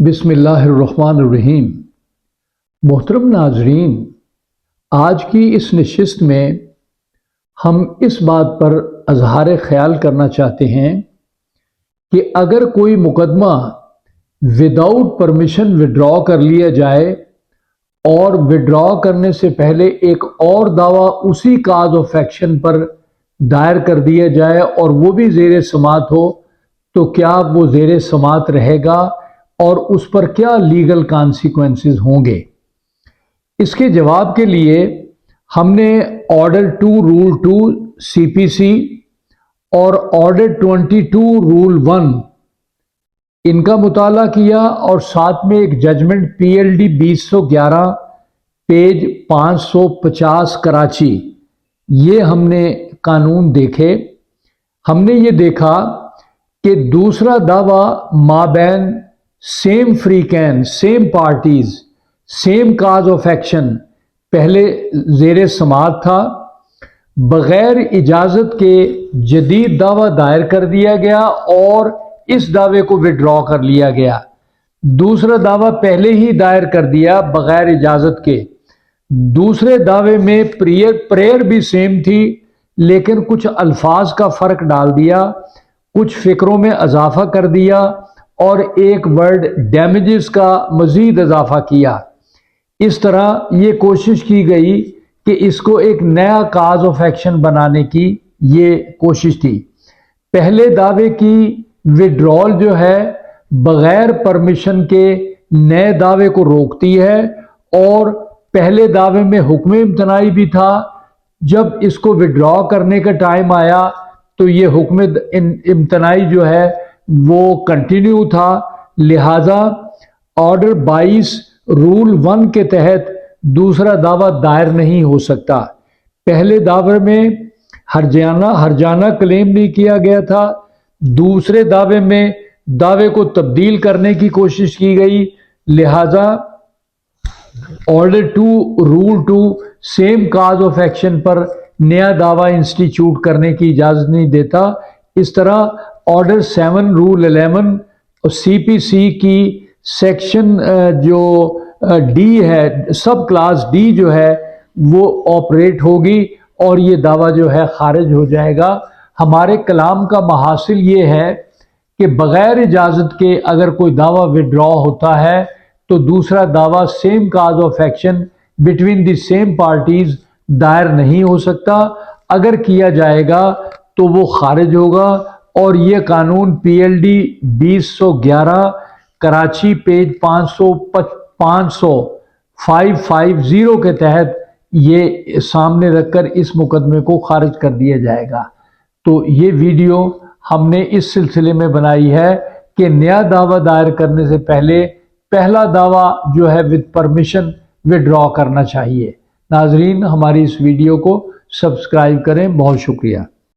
बिस्मिल्लाहिर्रहमानिर्रहीम। मोहतरम नाजरीन, आज की इस नशिस्त में हम इस बात पर अजहार ख्याल करना चाहते हैं कि अगर कोई मुकदमा विदाउट परमिशन विड्रॉ कर लिया जाए और विड्रॉ करने से पहले एक और दावा उसी काज ऑफ एक्शन पर दायर कर दिया जाए और वो भी ज़ेर समात हो, तो क्या वो ज़ेर समात रहेगा और उस पर क्या लीगल कॉन्सिक्वेंसेस होंगे? इसके जवाब के लिए हमने ऑर्डर 2 रूल 2 सीपीसी और ऑर्डर 22 रूल 1 इनका मुताला किया और साथ में एक जजमेंट पीएलडी 2011 पेज 550 कराची, ये हमने कानून देखे। हमने ये देखा कि दूसरा दावा माबैन सेम फ्रीकैन, same parties, same cause of action पहले ज़ेर समात था। बग़ैर इजाज़त के जदीद दावा दायर कर दिया गया और इस दावे को विड्रॉ कर लिया गया। दूसरा दावा पहले ही दायर कर दिया बग़ैर इजाज़त के। दूसरे दावे में प्रेयर भी सेम थी, लेकिन कुछ अल्फाज का फ़र्क डाल दिया, कुछ फ़िक्रों में इजाफा कर दिया और एक वर्ड डैमेजेस का मज़ीद इजाफा किया। इस तरह ये कोशिश की गई कि इसको एक नया काज ऑफ एक्शन बनाने की ये कोशिश थी। पहले दावे की विड्रॉल जो है बग़ैर परमिशन के नए दावे को रोकती है और पहले दावे में हुक्म इम्तनाई भी था। जब इसको विड्रॉ करने का टाइम आया तो ये हुक्म इम्तनाई जो है वो कंटिन्यू था। लिहाजा ऑर्डर 22 रूल 1 के तहत दूसरा दावा दायर नहीं हो सकता। पहले दावे में हरजाना क्लेम नहीं किया गया था। दूसरे दावे में दावे को तब्दील करने की कोशिश की गई। लिहाजा order 2 rule 2 same cause of action पर नया दावा इंस्टीट्यूट करने की इजाज़त नहीं देता। इस तरह ऑर्डर 7 रूल 11 और सीपीसी की सेक्शन जो डी है, सब क्लास डी जो है वो ऑपरेट होगी और ये दावा जो है खारिज हो जाएगा। हमारे कलाम का महासिल ये है कि बग़ैर इजाज़त के अगर कोई दावा विड्रॉ होता है तो दूसरा दावा same cause of action between the same parties दायर नहीं हो सकता। अगर किया जाएगा तो वो खारिज होगा और ये कानून पीएलडी 2011 कराची पेज 550 के तहत ये सामने रखकर इस मुकदमे को खारिज कर दिया जाएगा। तो ये वीडियो हमने इस सिलसिले में बनाई है कि नया दावा दायर करने से पहले पहला दावा जो है विद परमिशन विड्रॉ करना चाहिए। नाजरीन, हमारी इस वीडियो को सब्सक्राइब करें। बहुत शुक्रिया।